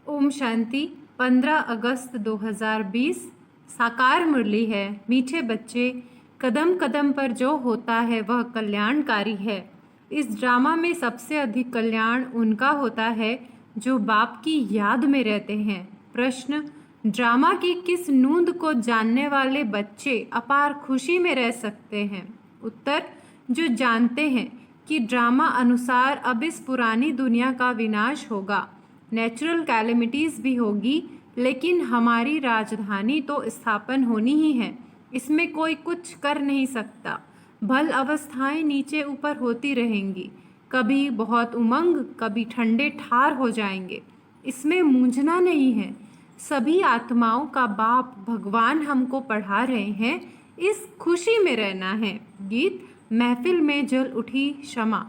ओम शांति। 15 अगस्त 2020 साकार मुरली है। मीठे बच्चे, कदम कदम पर जो होता है वह कल्याणकारी है। इस ड्रामा में सबसे अधिक कल्याण उनका होता है जो बाप की याद में रहते हैं। प्रश्न: ड्रामा की किस नूंद को जानने वाले बच्चे अपार खुशी में रह सकते हैं? उत्तर: जो जानते हैं कि ड्रामा अनुसार अब इस पुरानी दुनिया का विनाश होगा, नेचुरल कैलेमिटीज़ भी होगी, लेकिन हमारी राजधानी तो स्थापन होनी ही है। इसमें कोई कुछ कर नहीं सकता। भल अवस्थाएं नीचे ऊपर होती रहेंगी, कभी बहुत उमंग, कभी ठंडे ठार हो जाएंगे। इसमें मूंझना नहीं है। सभी आत्माओं का बाप भगवान हमको पढ़ा रहे हैं, इस खुशी में रहना है। गीत महफिल में जल उठी क्षमा।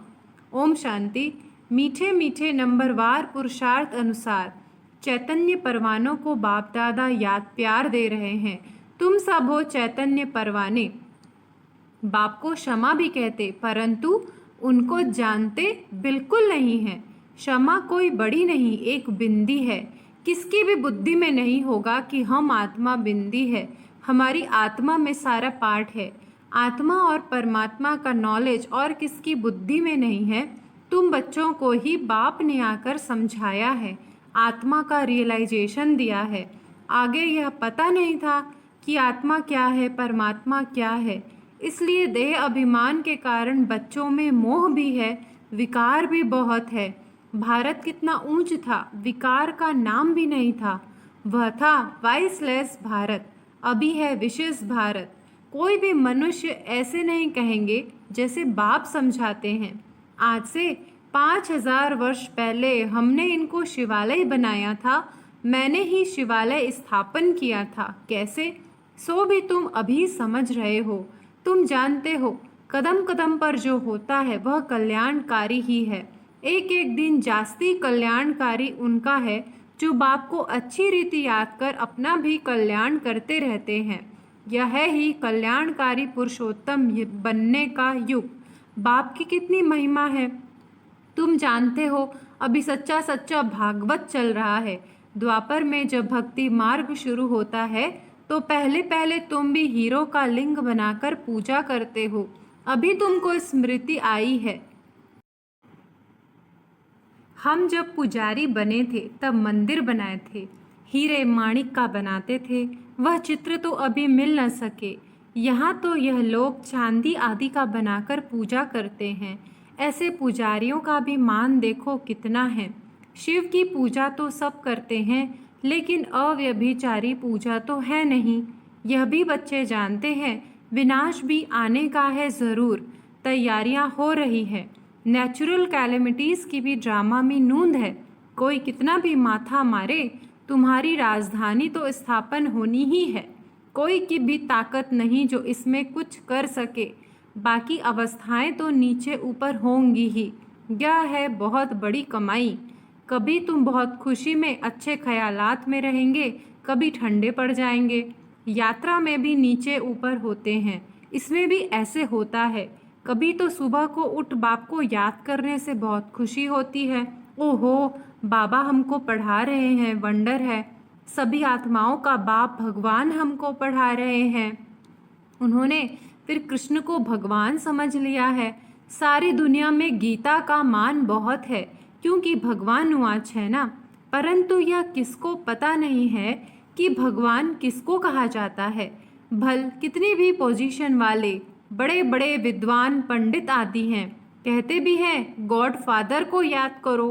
ओम शांति। मीठे मीठे नंबरवार पुरुषार्थ अनुसार चैतन्य परवानों को बाप दादा याद प्यार दे रहे हैं। तुम सब हो चैतन्य परवाने। बाप को क्षमा भी कहते, परंतु उनको जानते बिल्कुल नहीं है। क्षमा कोई बड़ी नहीं, एक बिंदी है। किसकी भी बुद्धि में नहीं होगा कि हम आत्मा बिंदी है। हमारी आत्मा में सारा पाठ है। आत्मा और परमात्मा का नॉलेज और किसकी बुद्धि में नहीं है। तुम बच्चों को ही बाप ने आकर समझाया है, आत्मा का रियलाइजेशन दिया है। आगे यह पता नहीं था कि आत्मा क्या है, परमात्मा क्या है। इसलिए देह अभिमान के कारण बच्चों में मोह भी है, विकार भी बहुत है। भारत कितना ऊंच था, विकार का नाम भी नहीं था। वह था वाइसलेस भारत, अभी है विशेष भारत। कोई भी मनुष्य ऐसे नहीं कहेंगे जैसे बाप समझाते हैं। आज से 5000 वर्ष पहले हमने इनको शिवालय बनाया था। मैंने ही शिवालय स्थापन किया था। कैसे? सो भी तुम अभी समझ रहे हो। तुम जानते हो कदम कदम पर जो होता है वह कल्याणकारी ही है। एक एक दिन जास्ती कल्याणकारी उनका है जो बाप को अच्छी रीति याद कर अपना भी कल्याण करते रहते हैं। यह है ही कल्याणकारी पुरुषोत्तम बनने का युग। बाप की कितनी महिमा है, तुम जानते हो। अभी सच्चा सच्चा भागवत चल रहा है। द्वापर में जब भक्ति मार्ग शुरू होता है तो पहले पहले तुम भी हीरो का लिंग बनाकर पूजा करते हो। अभी तुमको स्मृति आई है। हम जब पुजारी बने थे तब मंदिर बनाए थे, हीरे माणिक का बनाते थे। वह चित्र तो अभी मिल न सके। यहाँ तो यह लोग चांदी आदि का बनाकर पूजा करते हैं। ऐसे पुजारियों का भी मान देखो कितना है। शिव की पूजा तो सब करते हैं, लेकिन अव्यभिचारी पूजा तो है नहीं। यह भी बच्चे जानते हैं। विनाश भी आने का है ज़रूर, तैयारियां हो रही है। नेचुरल कैलेमिटीज़ की भी ड्रामा में नूंद है। कोई कितना भी माथा मारे, तुम्हारी राजधानी तो स्थापन होनी ही है। कोई की भी ताकत नहीं जो इसमें कुछ कर सके। बाकी अवस्थाएं तो नीचे ऊपर होंगी ही। यह है बहुत बड़ी कमाई। कभी तुम बहुत खुशी में अच्छे ख्यालात में रहेंगे, कभी ठंडे पड़ जाएंगे। यात्रा में भी नीचे ऊपर होते हैं, इसमें भी ऐसे होता है। कभी तो सुबह को उठ बाप को याद करने से बहुत खुशी होती है। ओहो, बाबा हमको पढ़ा रहे हैं, वंडर है। सभी आत्माओं का बाप भगवान हमको पढ़ा रहे हैं। उन्होंने फिर कृष्ण को भगवान समझ लिया है। सारी दुनिया में गीता का मान बहुत है, क्योंकि भगवान वाच है ना। परंतु यह किसको पता नहीं है कि भगवान किसको कहा जाता है। भल कितनी भी पोजीशन वाले बड़े बड़े विद्वान पंडित आदि हैं, कहते भी हैं गॉड फादर को याद करो,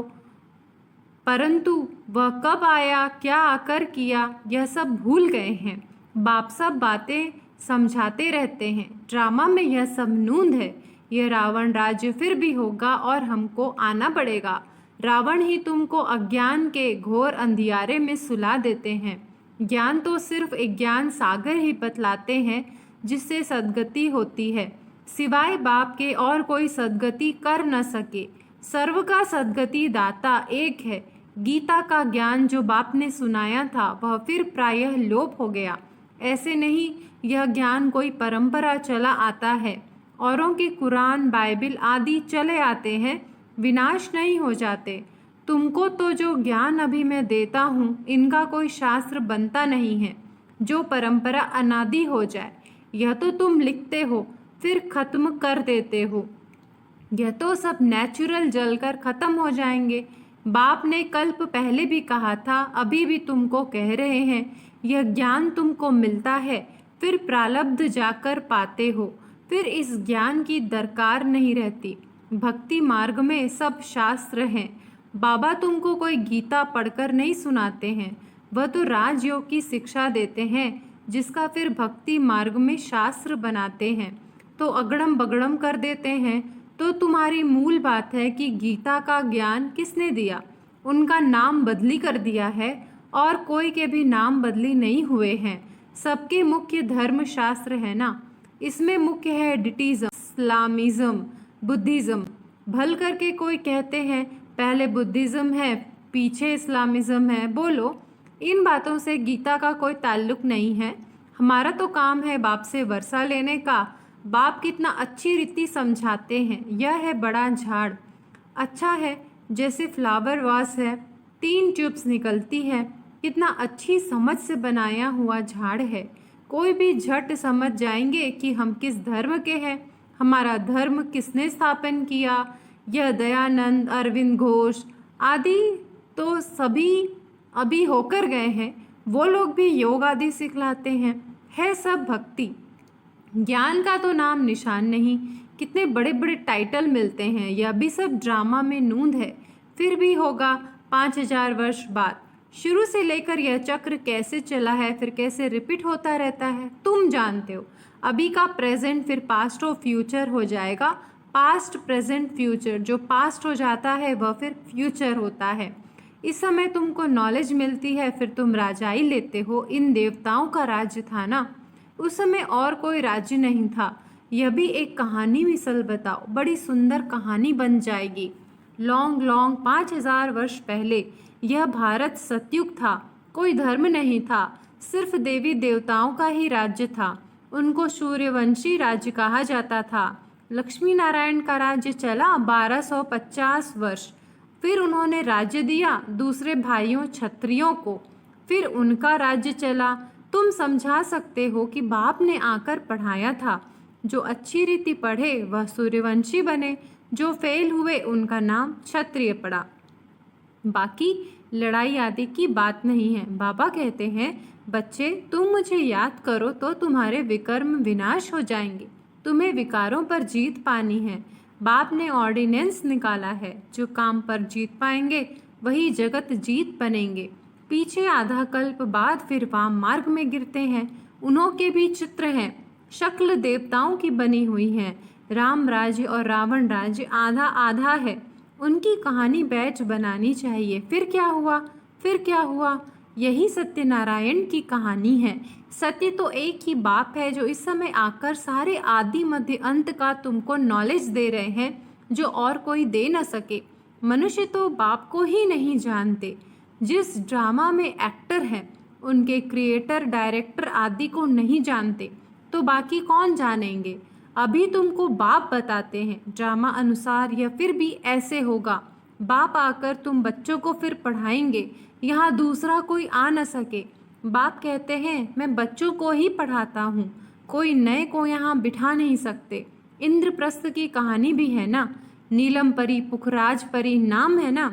परंतु वह कब आया, क्या आकर किया, यह सब भूल गए हैं। बाप सब बातें समझाते रहते हैं। ड्रामा में यह सब नूंद है। यह रावण राज्य फिर भी होगा और हमको आना पड़ेगा। रावण ही तुमको अज्ञान के घोर अंधियारे में सुला देते हैं। ज्ञान तो सिर्फ एक ज्ञान सागर ही बतलाते हैं जिससे सद्गति होती है। सिवाय बाप के और कोई सद्गति कर न सके। सर्व का सद्गति दाता एक है। गीता का ज्ञान जो बाप ने सुनाया था वह फिर प्रायः लोप हो गया। ऐसे नहीं, यह ज्ञान कोई परंपरा चला आता है। औरों के कुरान, बाइबिल आदि चले आते हैं, विनाश नहीं हो जाते। तुमको तो जो ज्ञान अभी मैं देता हूँ इनका कोई शास्त्र बनता नहीं है जो परंपरा अनादि हो जाए। यह तो तुम लिखते हो फिर खत्म कर देते हो। यह तो सब नेचुरल जलकर खत्म हो जाएंगे। बाप ने कल्प पहले भी कहा था, अभी भी तुमको कह रहे हैं। यह ज्ञान तुमको मिलता है, फिर प्रारब्ध जाकर पाते हो, फिर इस ज्ञान की दरकार नहीं रहती। भक्ति मार्ग में सब शास्त्र हैं। बाबा तुमको कोई गीता पढ़कर नहीं सुनाते हैं, वह तो राजयोग की शिक्षा देते हैं जिसका फिर भक्ति मार्ग में शास्त्र बनाते हैं तो अगड़म बगड़म कर देते हैं। तो तुम्हारी मूल बात है कि गीता का ज्ञान किसने दिया? उनका नाम बदली कर दिया है और कोई के भी नाम बदली नहीं हुए हैं। सबके मुख्य धर्म शास्त्र है ना। इसमें मुख्य है डिटिज्म, इस्लामिज्म, बुद्धिज्म। भल करके कोई कहते हैं पहले बुद्धिज्म है पीछे इस्लामिज्म है। बोलो, इन बातों से गीता का कोई ताल्लुक नहीं है। हमारा तो काम है बाप से वर्षा लेने का। बाप कितना अच्छी रीति समझाते हैं। यह है बड़ा झाड़, अच्छा है जैसे फ्लावर वास है, 3 ट्यूब्स निकलती है। कितना अच्छी समझ से बनाया हुआ झाड़ है। कोई भी झट समझ जाएंगे कि हम किस धर्म के हैं, हमारा धर्म किसने स्थापन किया। यह दयानंद, अरविंद घोष आदि तो सभी अभी होकर गए हैं। वो लोग भी योग आदि सिखलाते हैं। है सब भक्ति। ज्ञान का तो नाम निशान नहीं। कितने बड़े बड़े टाइटल मिलते हैं। यह भी सब ड्रामा में नूंद है। फिर भी होगा 5000 वर्ष बाद। शुरू से लेकर यह चक्र कैसे चला है, फिर कैसे रिपीट होता रहता है, तुम जानते हो। अभी का प्रेजेंट फिर पास्ट और फ्यूचर हो जाएगा। Past, present, future. जो पास्ट हो जाता है वह फिर फ्यूचर होता है। इस समय तुमको नॉलेज मिलती है, फिर तुम राजाई लेते हो। इन देवताओं का राज्य था ना, उस समय और कोई राज्य नहीं था। यह भी एक कहानी मिसल बताओ, बड़ी सुंदर कहानी बन जाएगी। लॉन्ग 5000 वर्ष पहले यह भारत सतयुग था। कोई धर्म नहीं था, सिर्फ देवी देवताओं का ही राज्य था। उनको सूर्यवंशी राज्य कहा जाता था। लक्ष्मी नारायण का राज्य चला 1250 वर्ष। फिर उन्होंने राज्य दिया दूसरे भाइयों क्षत्रियों को, फिर उनका राज्य चला। तुम समझा सकते हो कि बाप ने आकर पढ़ाया था। जो अच्छी रीति पढ़े वह सूर्यवंशी बने, जो फेल हुए उनका नाम क्षत्रिय पड़ा। बाकी लड़ाई आदि की बात नहीं है। बाबा कहते हैं, बच्चे तुम मुझे याद करो तो तुम्हारे विकर्म विनाश हो जाएंगे। तुम्हें विकारों पर जीत पानी है। बाप ने ऑर्डिनेंस निकाला है, जो काम पर जीत पाएंगे वही जगत जीत बनेंगे। पीछे आधा कल्प बाद फिर वाम मार्ग में गिरते हैं। उन्हों के भी चित्र हैं, शक्ल देवताओं की बनी हुई है। राम राज्य और रावण राज्य आधा आधा है। उनकी कहानी बैच बनानी चाहिए। फिर क्या हुआ, फिर क्या हुआ, यही सत्यनारायण की कहानी है। सत्य तो एक ही बाप है जो इस समय आकर सारे आदि मध्य अंत का तुमको नॉलेज दे रहे हैं, जो और कोई दे न सके। मनुष्य तो बाप को ही नहीं जानते। जिस ड्रामा में एक्टर हैं उनके क्रिएटर, डायरेक्टर आदि को नहीं जानते तो बाकी कौन जानेंगे। अभी तुमको बाप बताते हैं ड्रामा अनुसार यह फिर भी ऐसे होगा। बाप आकर तुम बच्चों को फिर पढ़ाएंगे, यहाँ दूसरा कोई आ न सके। बाप कहते हैं मैं बच्चों को ही पढ़ाता हूँ, कोई नए को यहाँ बिठा नहीं सकते। इंद्रप्रस्थ की कहानी भी है ना, नीलम परी, पुखराज परी नाम है ना।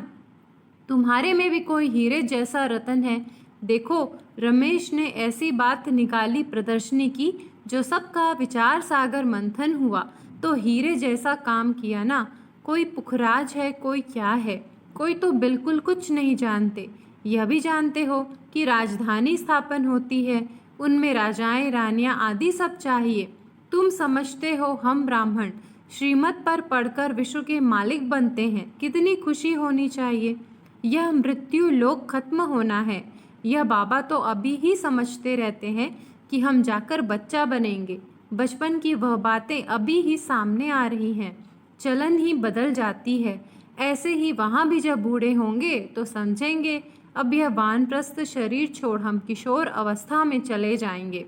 तुम्हारे में भी कोई हीरे जैसा रतन है। देखो, रमेश ने ऐसी बात निकाली प्रदर्शनी की जो सबका विचार सागर मंथन हुआ तो हीरे जैसा काम किया ना। कोई पुखराज है, कोई क्या है, कोई तो बिल्कुल कुछ नहीं जानते। यह भी जानते हो कि राजधानी स्थापन होती है, उनमें राजाएं, रानियां आदि सब चाहिए। तुम समझते हो हम ब्राह्मण श्रीमत पर पढ़कर विश्व के मालिक बनते हैं, कितनी खुशी होनी चाहिए। यह मृत्यु लोक खत्म होना है। यह बाबा तो अभी ही समझते रहते हैं कि हम जाकर बच्चा बनेंगे। बचपन की वह बातें अभी ही सामने आ रही हैं। चलन ही बदल जाती है। ऐसे ही वहाँ भी जब बूढ़े होंगे तो समझेंगे अब यह वानप्रस्थ शरीर छोड़ हम किशोर अवस्था में चले जाएंगे।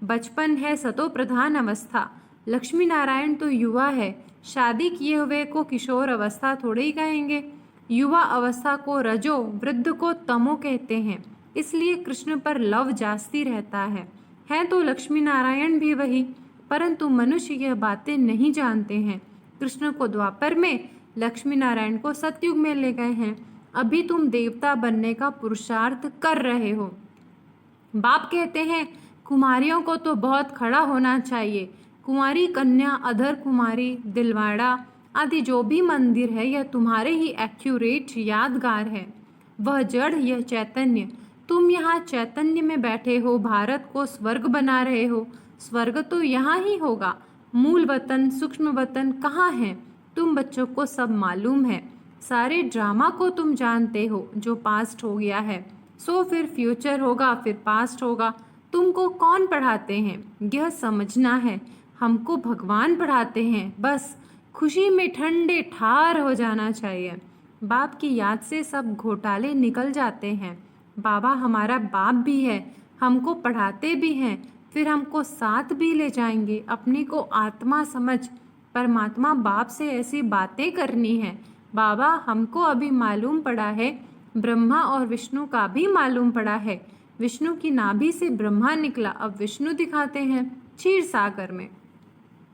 बचपन है सतो प्रधान अवस्था। लक्ष्मी नारायण तो युवा है, शादी किए हुए को किशोर अवस्था थोड़े ही कहेंगे। युवा अवस्था को रजो, वृद्ध को तमो कहते हैं। इसलिए कृष्ण पर लव जास्ती रहता है तो लक्ष्मी नारायण भी वही, परंतु मनुष्य यह बातें नहीं जानते हैं। कृष्ण को द्वापर में, लक्ष्मी नारायण को सतयुग में ले गए हैं। अभी तुम देवता बनने का पुरुषार्थ कर रहे हो। बाप कहते हैं कुमारियों को तो बहुत खड़ा होना चाहिए। कुंवारी कन्या, अधर कुमारी, दिलवाड़ा आदि जो भी मंदिर है यह तुम्हारे ही एक्यूरेट यादगार है। वह जड़, यह चैतन्य। तुम यहाँ चैतन्य में बैठे हो, भारत को स्वर्ग बना रहे हो। स्वर्ग तो यहाँ ही होगा। मूल वतन, सूक्ष्म वतन कहाँ है? तुम बच्चों को सब मालूम है। सारे ड्रामा को तुम जानते हो जो पास्ट हो गया है, सो फिर फ्यूचर होगा, फिर पास्ट होगा। तुमको कौन पढ़ाते हैं यह समझना है। हमको भगवान पढ़ाते हैं। बस खुशी में ठंडे ठार हो जाना चाहिए। बाप की याद से सब घोटाले निकल जाते हैं। बाबा हमारा बाप भी है, हमको पढ़ाते भी हैं, फिर हमको साथ भी ले जाएंगे। अपने को आत्मा समझ, परमात्मा बाप से ऐसी बातें करनी है। बाबा हमको अभी मालूम पड़ा है, ब्रह्मा और विष्णु का भी मालूम पड़ा है। विष्णु की नाभि से ब्रह्मा निकला, अब विष्णु दिखाते हैं क्षीर सागर में।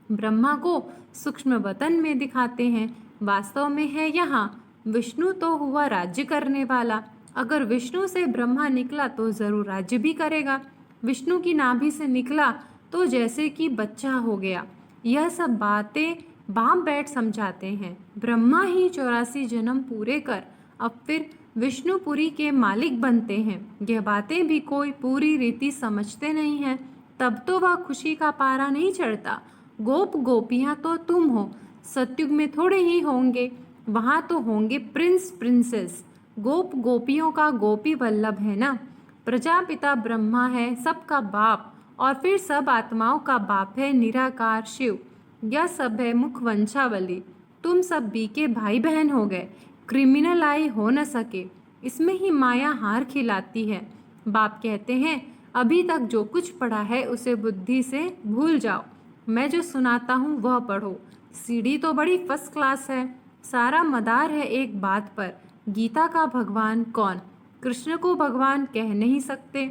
ब्रह्मा को सूक्ष्म वतन में दिखाते हैं, वास्तव में है यहाँ। विष्णु तो हुआ राज्य करने वाला। अगर विष्णु से ब्रह्मा निकला तो जरूर राज्य भी करेगा। विष्णु की नाभि से निकला तो जैसे कि बच्चा हो गया। यह सब बातें बाप बैठ समझाते हैं। ब्रह्मा ही 84 जन्म पूरे कर अब फिर विष्णुपुरी के मालिक बनते हैं। यह बातें भी कोई पूरी रीति समझते नहीं हैं। तब तो वह खुशी का पारा नहीं चढ़ता। गोप गोपियाँ तो तुम हो, सतयुग में थोड़े ही होंगे, वहाँ तो होंगे प्रिंस प्रिंसेस। गोप गोपियों का गोपी वल्लभ है ना। प्रजापिता ब्रह्मा है, सबका बाप, और फिर सब आत्माओं का बाप है निराकार शिव। यह सब है मुख वंशावली। तुम सब बी के भाई बहन हो गए, क्रिमिनल आई हो न सके। इसमें ही माया हार खिलाती है। बाप कहते हैं अभी तक जो कुछ पढ़ा है उसे बुद्धि से भूल जाओ। मैं जो सुनाता हूँ वह पढ़ो। सीढ़ी तो बड़ी फर्स्ट क्लास है। सारा मदार है एक बात पर, गीता का भगवान कौन? कृष्ण को भगवान कह नहीं सकते,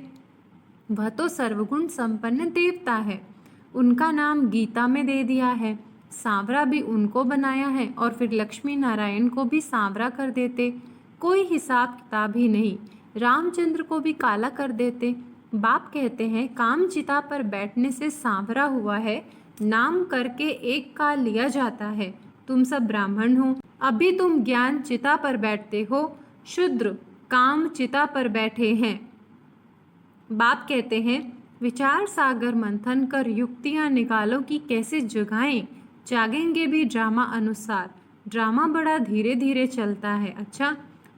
वह तो सर्वगुण संपन्न देवता है। उनका नाम गीता में दे दिया है। सांवरा भी उनको बनाया है, और फिर लक्ष्मी नारायण को भी सांवरा कर देते, कोई हिसाब किताब ही नहीं। रामचंद्र को भी काला कर देते। बाप कहते हैं काम चिता पर बैठने से सांवरा हुआ है, नाम करके एक का लिया जाता है। तुम सब ब्राह्मण हो, अभी तुम ज्ञान चिता पर बैठते हो, शूद्र काम चिता पर बैठे हैं। बाप कहते हैं विचार सागर मंथन कर युक्तियाँ निकालो कि कैसे जगाएं, जागेंगे भी ड्रामा अनुसार। ड्रामा बड़ा धीरे धीरे चलता है। अच्छा,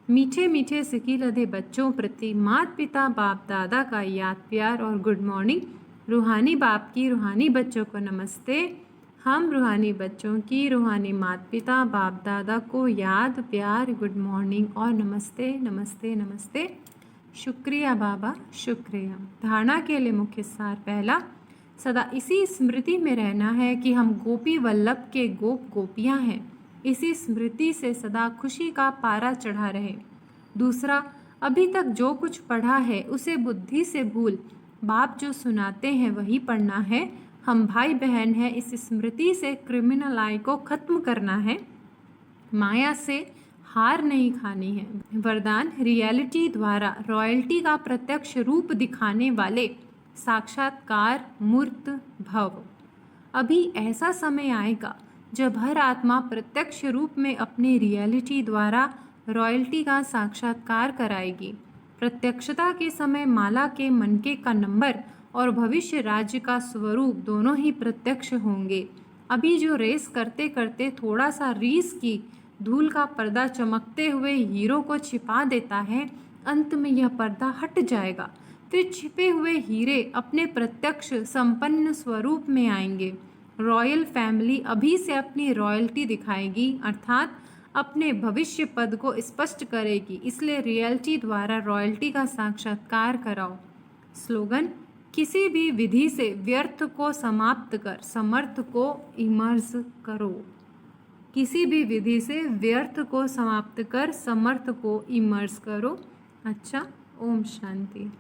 मीठे मीठे सिकी लदे बच्चों प्रति माता पिता बाप दादा का याद प्यार और गुड मॉर्निंग। रूहानी बाप की रूहानी बच्चों को नमस्ते। हम रूहानी बच्चों की रूहानी माता पिता बाप दादा को याद प्यार, गुड मॉर्निंग और नमस्ते नमस्ते नमस्ते। शुक्रिया बाबा, शुक्रिया। धारणा के लिए मुख्य सार पहला, सदा इसी स्मृति में रहना है कि हम गोपी वल्लभ के गोप गोपियाँ हैं। इसी स्मृति से सदा खुशी का पारा चढ़ा रहे। दूसरा, अभी तक जो कुछ पढ़ा है उसे बुद्धि से भूल, बाप जो सुनाते हैं वही पढ़ना है। हम भाई बहन हैं, इस स्मृति से क्रिमिनल आई को खत्म करना है। माया से हार नहीं खानी है। वरदान, रियलिटी द्वारा रॉयल्टी का प्रत्यक्ष रूप दिखाने वाले साक्षात्कार मूर्त भव। अभी ऐसा समय आएगा जब हर आत्मा प्रत्यक्ष रूप में अपनी रियलिटी द्वारा रॉयल्टी का साक्षात्कार कराएगी। प्रत्यक्षता के समय माला के मनके का नंबर और भविष्य राज्य का स्वरूप दोनों ही प्रत्यक्ष होंगे। अभी जो रेस करते करते थोड़ा सा रीस की धूल का पर्दा चमकते हुए हीरो को छिपा देता है, अंत में यह पर्दा हट जाएगा। फिर छिपे हुए हीरे अपने प्रत्यक्ष संपन्न स्वरूप में आएंगे। रॉयल फैमिली अभी से अपनी रॉयल्टी दिखाएगी, अर्थात अपने भविष्य पद को स्पष्ट करेगी। इसलिए रियलिटी द्वारा रॉयल्टी का साक्षात्कार कराओ। स्लोगन, किसी भी विधि से व्यर्थ को समाप्त कर समर्थ को इमर्ज करो। किसी भी विधि से व्यर्थ को समाप्त कर समर्थ को इमर्स करो। अच्छा, ओम शांति।